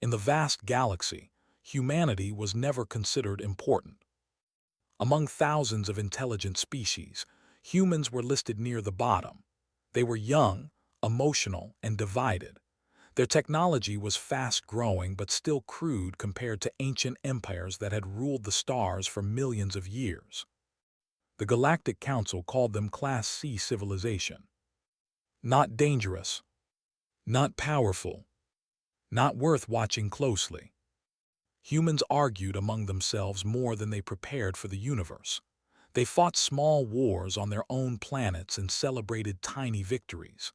In the vast galaxy, humanity was never considered important. Among thousands of intelligent species, humans were listed near the bottom. They were young, emotional, and divided. Their technology was fast-growing but still crude compared to ancient empires that had ruled the stars for millions of years. The Galactic Council called them Class C civilization. Not dangerous, not powerful, not worth watching closely. Humans argued among themselves more than they prepared for the universe. They fought small wars on their own planets and celebrated tiny victories.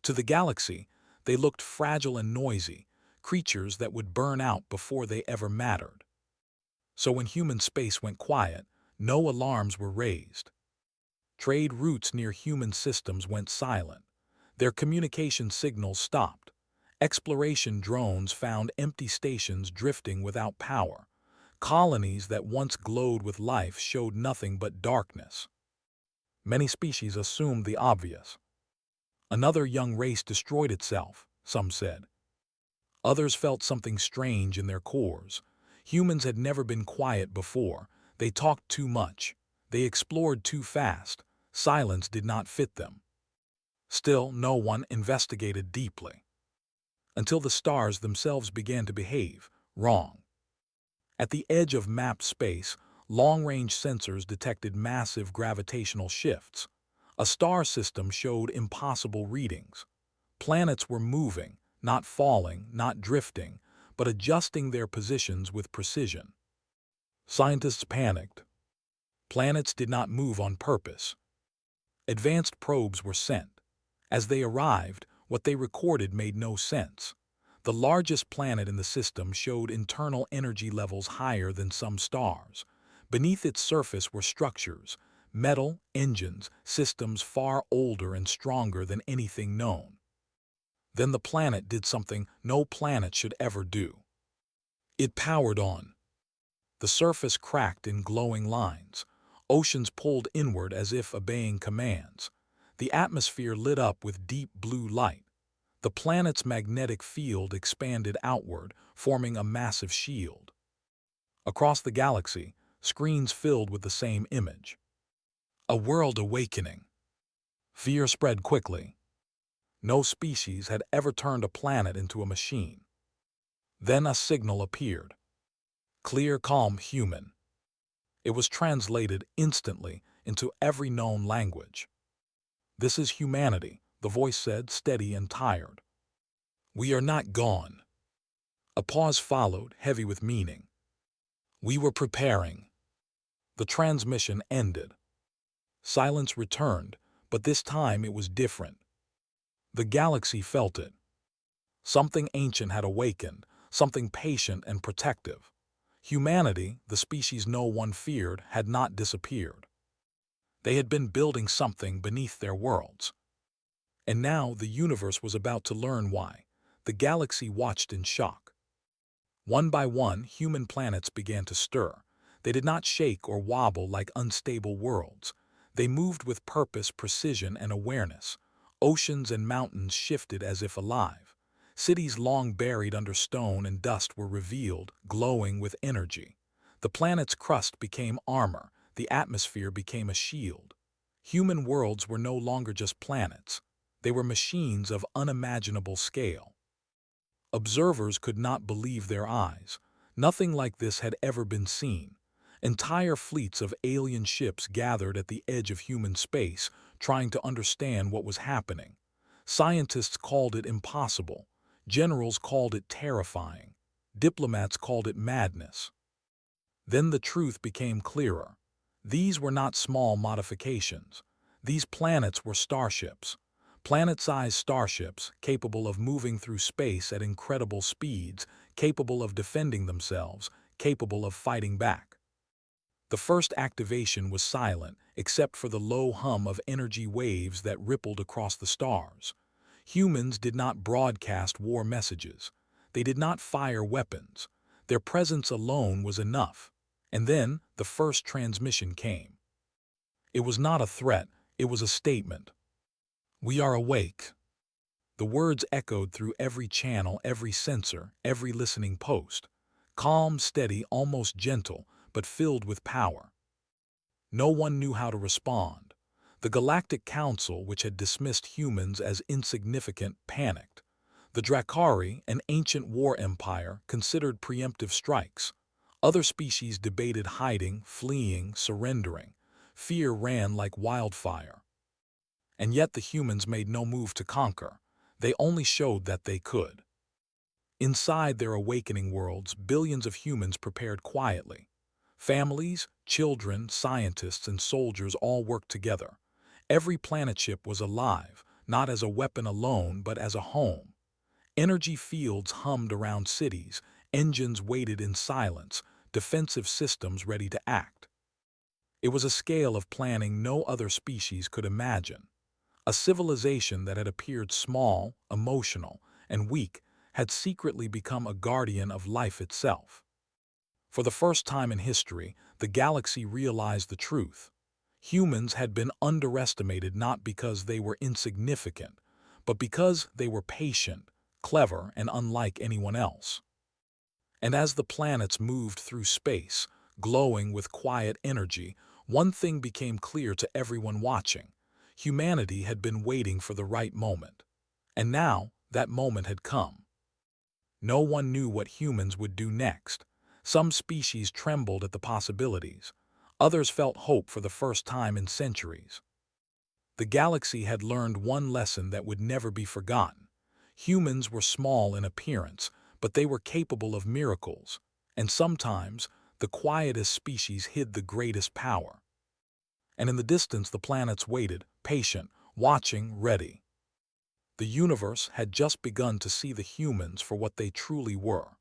To the galaxy, they looked fragile and noisy, creatures that would burn out before they ever mattered. So when human space went quiet, no alarms were raised. Trade routes near human systems went silent. Their communication signals stopped. Exploration drones found empty stations drifting without power. Colonies that once glowed with life showed nothing but darkness. Many species assumed the obvious. Another young race destroyed itself, some said. Others felt something strange in their cores. Humans had never been quiet before. They talked too much. They explored too fast. Silence did not fit them. Still, no one investigated deeply. Until the stars themselves began to behave wrong. At the edge of mapped space, long-range sensors detected massive gravitational shifts. A star system showed impossible readings. Planets were moving, not falling, not drifting, but adjusting their positions with precision. Scientists panicked. Planets did not move on purpose. Advanced probes were sent. As they arrived, what they recorded made no sense. The largest planet in the system showed internal energy levels higher than some stars. Beneath its surface were structures, metal, engines, systems far older and stronger than anything known. Then the planet did something no planet should ever do. It powered on. The surface cracked in glowing lines. Oceans pulled inward as if obeying commands. The atmosphere lit up with deep blue light. The planet's magnetic field expanded outward, forming a massive shield. Across the galaxy, screens filled with the same image. A world awakening. Fear spread quickly. No species had ever turned a planet into a machine. Then a signal appeared. Clear, calm, human. It was translated instantly into every known language. "This is humanity," the voice said, steady and tired. "We are not gone." A pause followed, heavy with meaning. "We were preparing." The transmission ended. Silence returned, but this time it was different. The galaxy felt it. Something ancient had awakened, something patient and protective. Humanity, the species no one feared, had not disappeared. They had been building something beneath their worlds. And now the universe was about to learn why. The galaxy watched in shock. One by one, human planets began to stir. They did not shake or wobble like unstable worlds. They moved with purpose, precision, and awareness. Oceans and mountains shifted as if alive. Cities long buried under stone and dust were revealed, glowing with energy. The planet's crust became armor. The atmosphere became a shield. Human worlds were no longer just planets. They were machines of unimaginable scale. Observers could not believe their eyes. Nothing like this had ever been seen. Entire fleets of alien ships gathered at the edge of human space, trying to understand what was happening. Scientists called it impossible. Generals called it terrifying. Diplomats called it madness. Then the truth became clearer. These were not small modifications. These planets were starships. Planet-sized starships, capable of moving through space at incredible speeds, capable of defending themselves, capable of fighting back. The first activation was silent, except for the low hum of energy waves that rippled across the stars. Humans did not broadcast war messages. They did not fire weapons. Their presence alone was enough. And then the first transmission came. It was not a threat, it was a statement. "We are awake." The words echoed through every channel, every sensor, every listening post. Calm, steady, almost gentle, but filled with power. No one knew how to respond. The Galactic Council, which had dismissed humans as insignificant, panicked. The Drakari, an ancient war empire, considered preemptive strikes. Other species debated hiding, fleeing, surrendering. Fear ran like wildfire. And yet the humans made no move to conquer. They only showed that they could. Inside their awakening worlds, billions of humans prepared quietly. Families, children, scientists, and soldiers all worked together. Every planet ship was alive, not as a weapon alone, but as a home. Energy fields hummed around cities, engines waited in silence, defensive systems ready to act. It was a scale of planning no other species could imagine. A civilization that had appeared small, emotional, and weak had secretly become a guardian of life itself. For the first time in history, the galaxy realized the truth. Humans had been underestimated not because they were insignificant, but because they were patient, clever, and unlike anyone else. And as the planets moved through space, glowing with quiet energy, one thing became clear to everyone watching. Humanity had been waiting for the right moment. And now, that moment had come. No one knew what humans would do next. Some species trembled at the possibilities. Others felt hope for the first time in centuries. The galaxy had learned one lesson that would never be forgotten. Humans were small in appearance, but they were capable of miracles. And sometimes, the quietest species hid the greatest power. And in the distance the planets waited, patient, watching, ready. The universe had just begun to see the humans for what they truly were.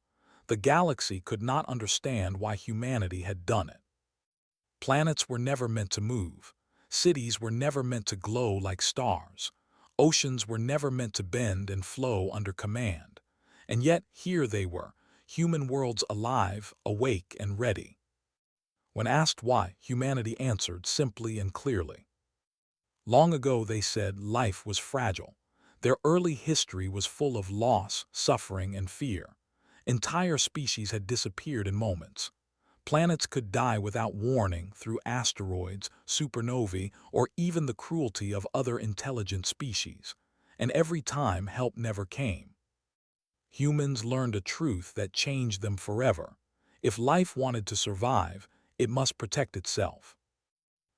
The galaxy could not understand why humanity had done it. Planets were never meant to move. Cities were never meant to glow like stars. Oceans were never meant to bend and flow under command. And yet, here they were, human worlds alive, awake, and ready. When asked why, humanity answered simply and clearly. Long ago, they said, life was fragile. Their early history was full of loss, suffering, and fear. Entire species had disappeared in moments. Planets could die without warning through asteroids, supernovae, or even the cruelty of other intelligent species. And every time, help never came. Humans learned a truth that changed them forever. If life wanted to survive, it must protect itself.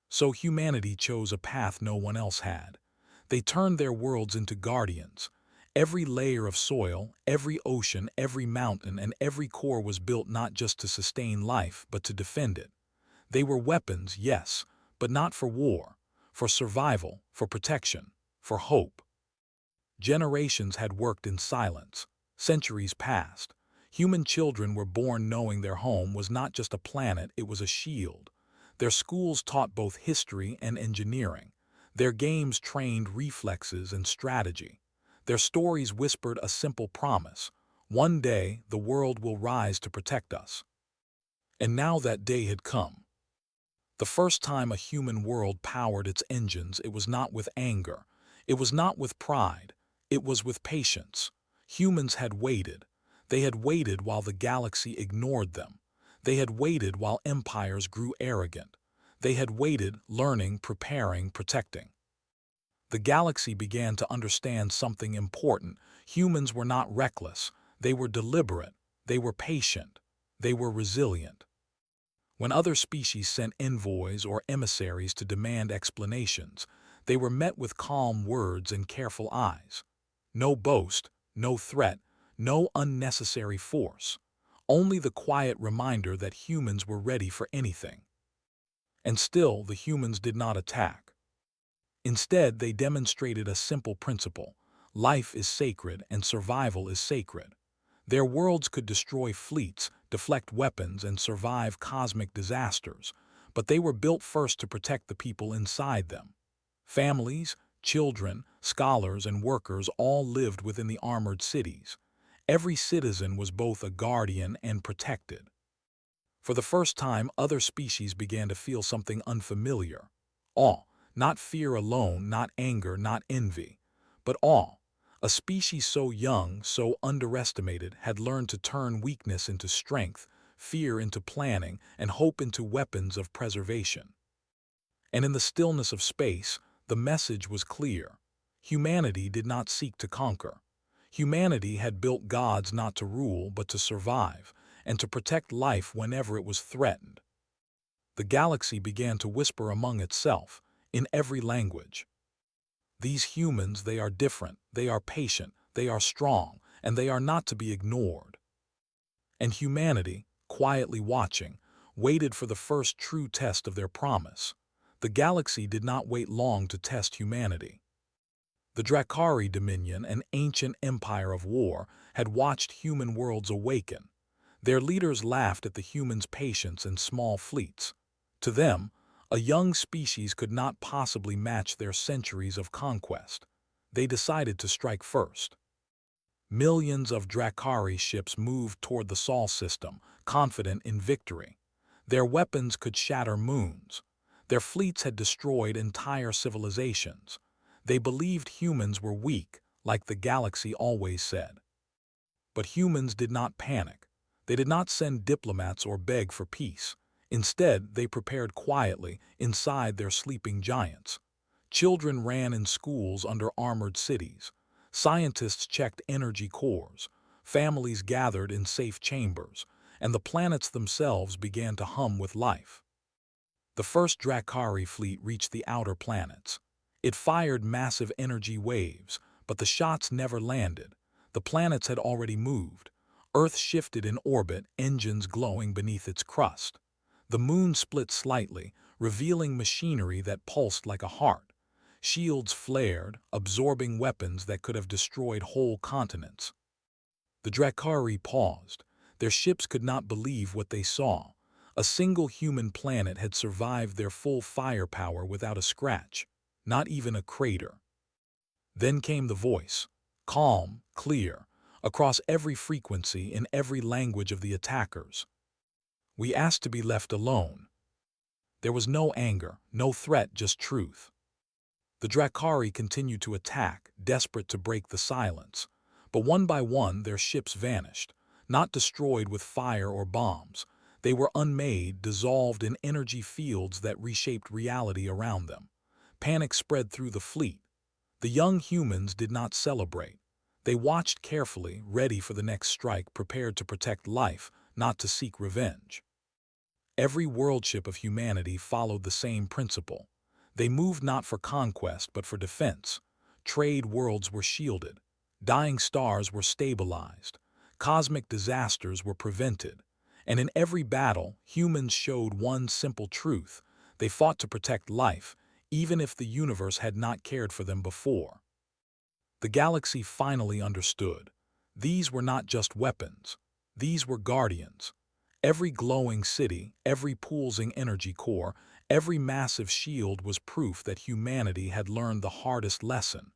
So humanity chose a path no one else had. They turned their worlds into guardians. Every layer of soil, every ocean, every mountain, and every core was built not just to sustain life, but to defend it. They were weapons, yes, but not for war, for survival, for protection, for hope. Generations had worked in silence. Centuries passed. Human children were born knowing their home was not just a planet, it was a shield. Their schools taught both history and engineering. Their games trained reflexes and strategy. Their stories whispered a simple promise: one day the world will rise to protect us. And now that day had come. The first time a human world powered its engines, it was not with anger. It was not with pride. It was with patience. Humans had waited. They had waited while the galaxy ignored them. They had waited while empires grew arrogant. They had waited, learning, preparing, protecting. The galaxy began to understand something important. Humans were not reckless. They were deliberate. They were patient. They were resilient. When other species sent envoys or emissaries to demand explanations, they were met with calm words and careful eyes. No boast, no threat, no unnecessary force. Only the quiet reminder that humans were ready for anything. And still, the humans did not attack. Instead, they demonstrated a simple principle: life is sacred and survival is sacred. Their worlds could destroy fleets, deflect weapons, and survive cosmic disasters, but they were built first to protect the people inside them. Families, children, scholars, and workers all lived within the armored cities. Every citizen was both a guardian and protected. For the first time, other species began to feel something unfamiliar. Awe, not fear alone, not anger, not envy, but awe. A species so young, so underestimated, had learned to turn weakness into strength, fear into planning, and hope into weapons of preservation. And in the stillness of space, the message was clear. Humanity did not seek to conquer. Humanity had built gods not to rule, but to survive, and to protect life whenever it was threatened. The galaxy began to whisper among itself, in every language. These humans, they are different, they are patient, they are strong, and they are not to be ignored. And humanity, quietly watching, waited for the first true test of their promise. The galaxy did not wait long to test humanity. The Drakari Dominion, an ancient empire of war, had watched human worlds awaken. Their leaders laughed at the humans' patience and small fleets. To them, a young species could not possibly match their centuries of conquest. They decided to strike first. Millions of Drakari ships moved toward the Sol system, confident in victory. Their weapons could shatter moons. Their fleets had destroyed entire civilizations. They believed humans were weak, like the galaxy always said. But humans did not panic. They did not send diplomats or beg for peace. Instead, they prepared quietly inside their sleeping giants. Children ran in schools under armored cities. Scientists checked energy cores. Families gathered in safe chambers, and the planets themselves began to hum with life. The first Drakari fleet reached the outer planets. It fired massive energy waves, but the shots never landed. The planets had already moved. Earth shifted in orbit, engines glowing beneath its crust. The moon split slightly, revealing machinery that pulsed like a heart. Shields flared, absorbing weapons that could have destroyed whole continents. The Drakari paused. Their ships could not believe what they saw. A single human planet had survived their full firepower without a scratch, not even a crater. Then came the voice, calm, clear, across every frequency in every language of the attackers. We asked to be left alone. There was no anger, no threat, just truth. The Drakari continued to attack, desperate to break the silence. But one by one their ships vanished, not destroyed with fire or bombs. They were unmade, dissolved in energy fields that reshaped reality around them. Panic spread through the fleet. The young humans did not celebrate. They watched carefully, ready for the next strike, prepared to protect life, not to seek revenge. Every worldship of humanity followed the same principle. They moved not for conquest but for defense. Trade worlds were shielded. Dying stars were stabilized. Cosmic disasters were prevented. And in every battle, humans showed one simple truth. They fought to protect life, even if the universe had not cared for them before. The galaxy finally understood. These were not just weapons. These were guardians. Every glowing city, every pulsing energy core, every massive shield was proof that humanity had learned the hardest lesson.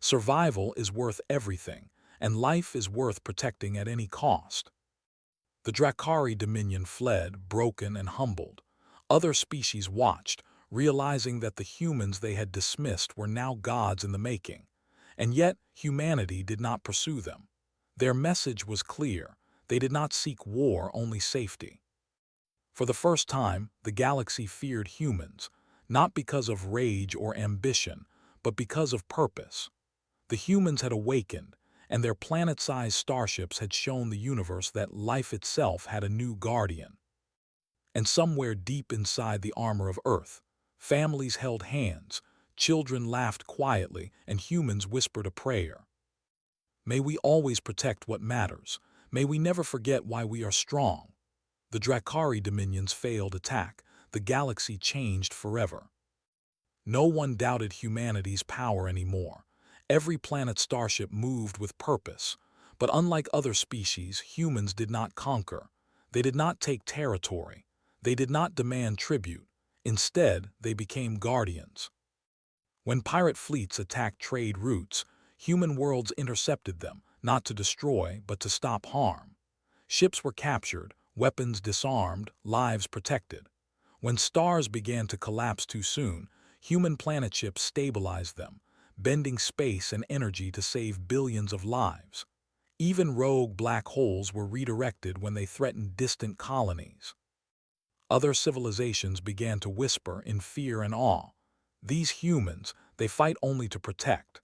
Survival is worth everything, and life is worth protecting at any cost. The Drakari Dominion fled, broken and humbled. Other species watched, realizing that the humans they had dismissed were now gods in the making. And yet, humanity did not pursue them. Their message was clear. They did not seek war, only safety. For the first time, the galaxy feared humans, not because of rage or ambition, but because of purpose. The humans had awakened, and their planet-sized starships had shown the universe that life itself had a new guardian. And somewhere deep inside the armor of Earth, families held hands, children laughed quietly, and humans whispered a prayer. May we always protect what matters. May we never forget why we are strong. The Drakari Dominion's failed attack. The galaxy changed forever. No one doubted humanity's power anymore. Every planet's starship moved with purpose. But unlike other species, humans did not conquer. They did not take territory. They did not demand tribute. Instead, they became guardians. When pirate fleets attacked trade routes, human worlds intercepted them, not to destroy, but to stop harm. Ships were captured, weapons disarmed, lives protected. When stars began to collapse too soon, human planet ships stabilized them. bending space and energy to save billions of lives. Even rogue black holes were redirected when they threatened distant colonies. Other civilizations began to whisper in fear and awe. These humans, they fight only to protect.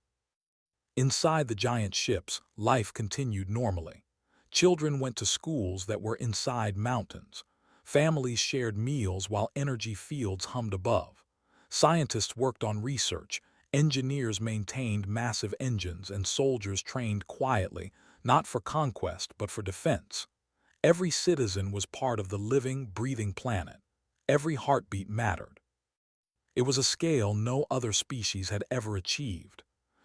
Inside the giant ships, life continued normally. Children went to schools that were inside mountains. Families shared meals while energy fields hummed above. Scientists worked on research, engineers maintained massive engines, and soldiers trained quietly, not for conquest but for defense. Every citizen was part of the living, breathing planet. Every heartbeat mattered. It was a scale no other species had ever achieved.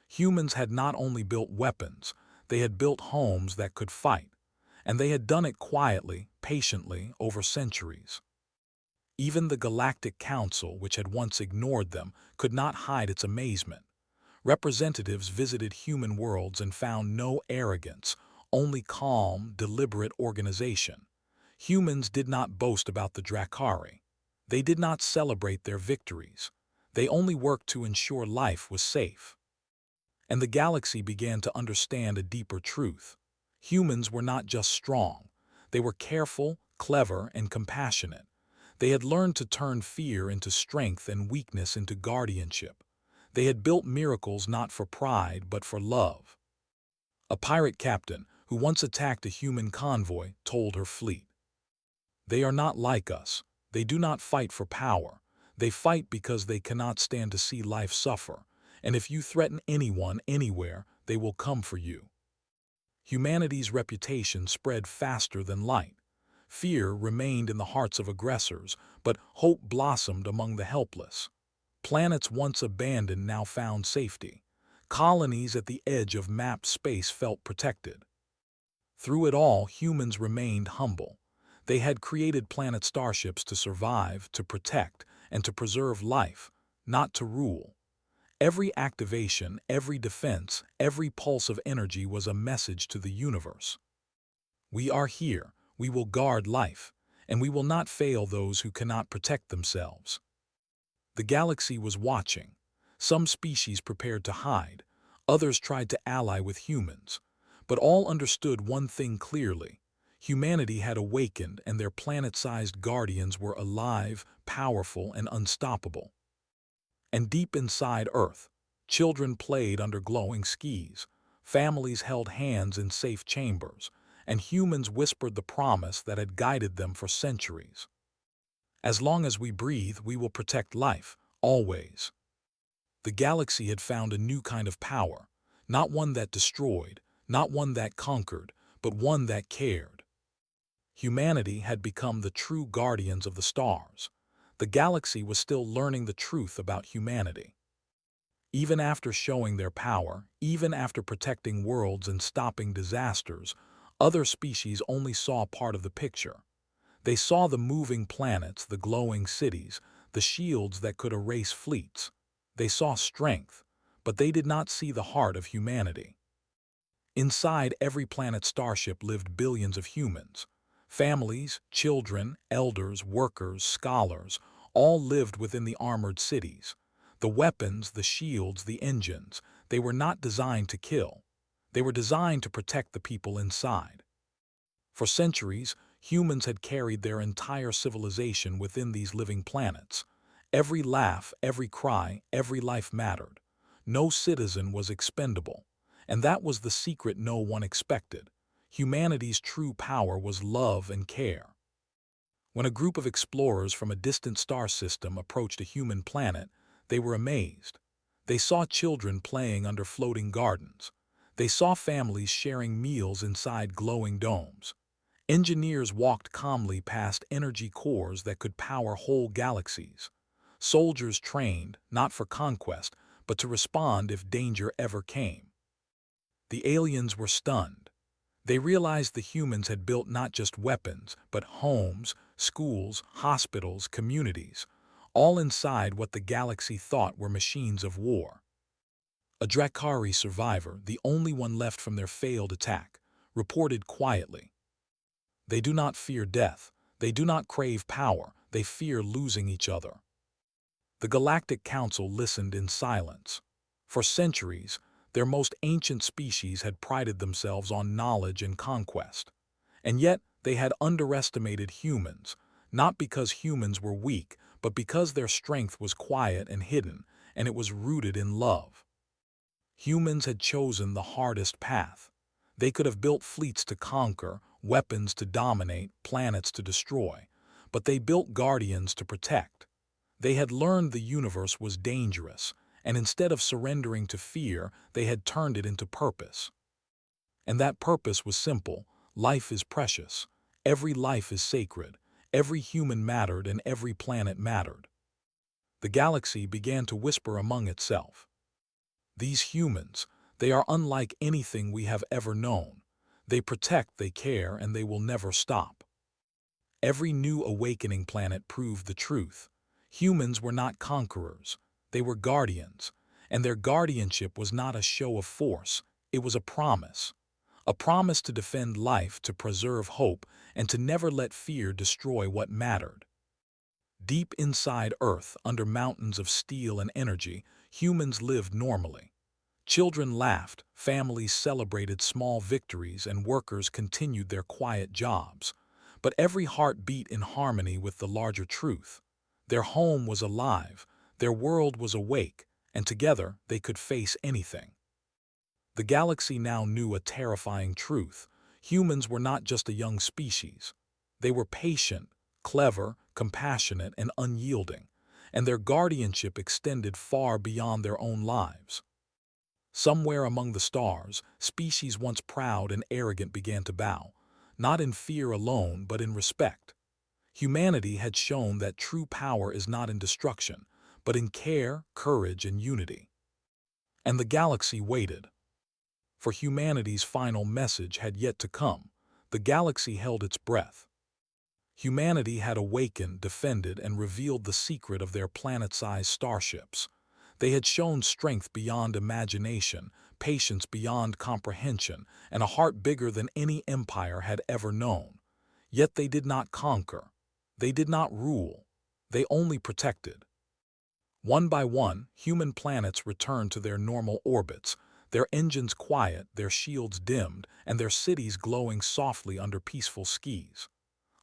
Humans had not only built weapons, they had built homes that could fight, and they had done it quietly, patiently, over centuries. Even the Galactic Council, which had once ignored them, could not hide its amazement. Representatives visited human worlds and found no arrogance, only calm, deliberate organization. Humans did not boast about the Drakari. They did not celebrate their victories. They only worked to ensure life was safe. And the galaxy began to understand a deeper truth. Humans were not just strong. They were careful, clever, and compassionate. They had learned to turn fear into strength and weakness into guardianship. They had built miracles not for pride but for love. A pirate captain, who once attacked a human convoy, told her fleet, "They are not like us. They do not fight for power. They fight because they cannot stand to see life suffer. And if you threaten anyone, anywhere, they will come for you." Humanity's reputation spread faster than light. Fear remained in the hearts of aggressors, but hope blossomed among the helpless. Planets once abandoned now found safety. Colonies at the edge of mapped space felt protected. Through it all, humans remained humble. They had created planet starships to survive, to protect, and to preserve life, not to rule. Every activation, every defense, every pulse of energy was a message to the universe. We are here, we will guard life, and we will not fail those who cannot protect themselves. The galaxy was watching. Some species prepared to hide, others tried to ally with humans, but all understood one thing clearly. Humanity had awakened, and their planet-sized guardians were alive, powerful, and unstoppable. And deep inside Earth, children played under glowing skis, families held hands in safe chambers, and humans whispered the promise that had guided them for centuries. As long as we breathe, we will protect life, always. The galaxy had found a new kind of power, not one that destroyed, not one that conquered, but one that cared. Humanity had become the true guardians of the stars. The galaxy was still learning the truth about humanity. Even after showing their power, even after protecting worlds and stopping disasters, other species only saw part of the picture. They saw the moving planets, the glowing cities, the shields that could erase fleets. They saw strength, but they did not see the heart of humanity. Inside every planet starship lived billions of humans. Families, children, elders, workers, scholars, all lived within the armored cities. The weapons, the shields, the engines, they were not designed to kill. They were designed to protect the people inside. For centuries, humans had carried their entire civilization within these living planets. Every laugh, every cry, every life mattered. No citizen was expendable. And that was the secret no one expected. Humanity's true power was love and care. When a group of explorers from a distant star system approached a human planet, they were amazed. They saw children playing under floating gardens. They saw families sharing meals inside glowing domes. Engineers walked calmly past energy cores that could power whole galaxies. Soldiers trained, not for conquest, but to respond if danger ever came. The aliens were stunned. They realized the humans had built not just weapons, but homes, schools, hospitals, communities, all inside what the galaxy thought were machines of war. A Drakari survivor, the only one left from their failed attack, reported quietly, "They do not fear death. They do not crave power. They fear losing each other." The Galactic Council listened in silence. For centuries, their most ancient species had prided themselves on knowledge and conquest. And yet, they had underestimated humans, not because humans were weak, but because their strength was quiet and hidden, and it was rooted in love. Humans had chosen the hardest path. They could have built fleets to conquer, weapons to dominate, planets to destroy, but they built guardians to protect. They had learned the universe was dangerous, and instead of surrendering to fear, they had turned it into purpose. And that purpose was simple: life is precious, every life is sacred, every human mattered and every planet mattered. The galaxy began to whisper among itself. These humans, they are unlike anything we have ever known. They protect, they care, and they will never stop. Every new awakening planet proved the truth. Humans were not conquerors, they were guardians, and their guardianship was not a show of force, it was a promise. A promise to defend life, to preserve hope, and to never let fear destroy what mattered. Deep inside Earth, under mountains of steel and energy, humans lived normally. Children laughed, families celebrated small victories, and workers continued their quiet jobs. But every heart beat in harmony with the larger truth. Their home was alive, their world was awake, and together they could face anything. The galaxy now knew a terrifying truth. Humans were not just a young species. They were patient, clever, compassionate, and unyielding, and their guardianship extended far beyond their own lives. Somewhere among the stars, species once proud and arrogant began to bow, not in fear alone, but in respect. Humanity had shown that true power is not in destruction, but in care, courage, and unity. And the galaxy waited. For humanity's final message had yet to come. The galaxy held its breath. Humanity had awakened, defended, and revealed the secret of their planet-sized starships. They had shown strength beyond imagination, patience beyond comprehension, and a heart bigger than any empire had ever known. Yet they did not conquer. They did not rule. They only protected. One by one, human planets returned to their normal orbits, their engines quiet, their shields dimmed, and their cities glowing softly under peaceful skies.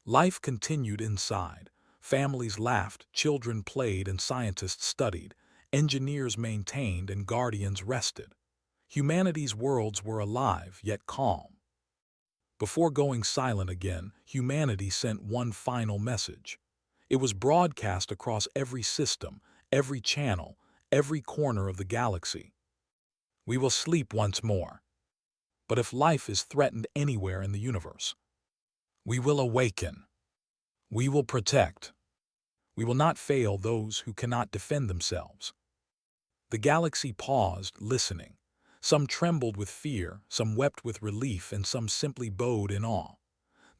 Life continued inside. Families laughed, children played, and scientists studied. Engineers maintained, and guardians rested. Humanity's worlds were alive, yet calm. Before going silent again, humanity sent one final message. It was broadcast across every system, every channel, every corner of the galaxy. We will sleep once more. But if life is threatened anywhere in the universe, we will awaken. We will protect. We will not fail those who cannot defend themselves. The galaxy paused, listening. Some trembled with fear, some wept with relief, and some simply bowed in awe.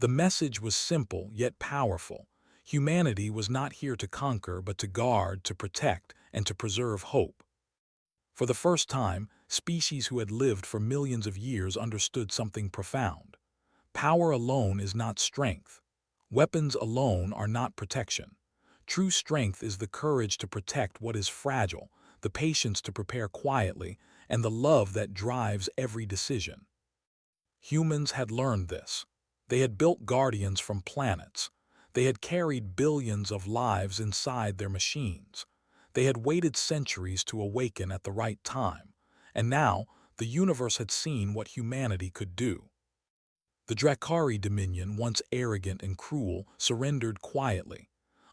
The message was simple yet powerful. Humanity was not here to conquer, but to guard, to protect, and to preserve hope. For the first time, species who had lived for millions of years understood something profound. Power alone is not strength. Weapons alone are not protection. True strength is the courage to protect what is fragile, the patience to prepare quietly, and the love that drives every decision. Humans had learned this. They had built guardians from planets. They had carried billions of lives inside their machines. They had waited centuries to awaken at the right time. And now, the universe had seen what humanity could do. The Drakari Dominion, once arrogant and cruel, surrendered quietly.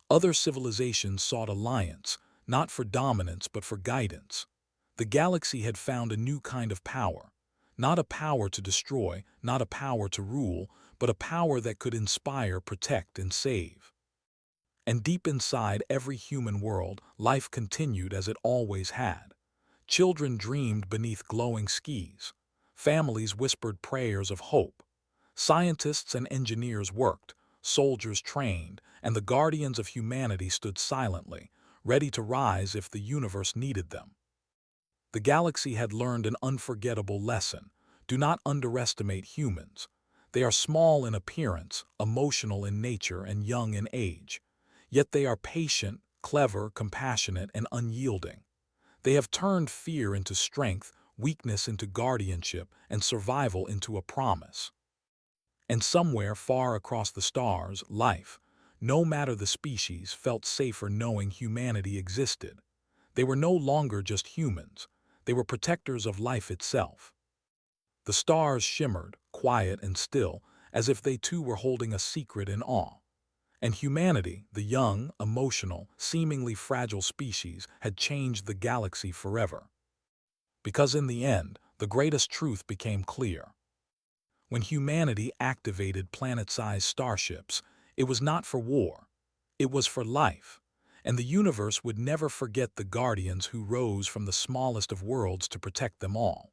Other civilizations sought alliance, not for dominance but for guidance. The galaxy had found a new kind of power. Not a power to destroy, not a power to rule, but a power that could inspire, protect, and save. And deep inside every human world, life continued as it always had. Children dreamed beneath glowing skies. Families whispered prayers of hope. Scientists and engineers worked, soldiers trained, and the guardians of humanity stood silently, ready to rise if the universe needed them. The galaxy had learned an unforgettable lesson. Do not underestimate humans. They are small in appearance, emotional in nature, and young in age. Yet they are patient, clever, compassionate, and unyielding. They have turned fear into strength, weakness into guardianship, and survival into a promise. And somewhere far across the stars, life, no matter the species, felt safer knowing humanity existed. They were no longer just humans. They were protectors of life itself. The stars shimmered, quiet and still, as if they too were holding a secret in awe. And humanity, the young, emotional, seemingly fragile species, had changed the galaxy forever. Because in the end, the greatest truth became clear. When humanity activated planet-sized starships, it was not for war. It was for life. And the universe would never forget the guardians who rose from the smallest of worlds to protect them all.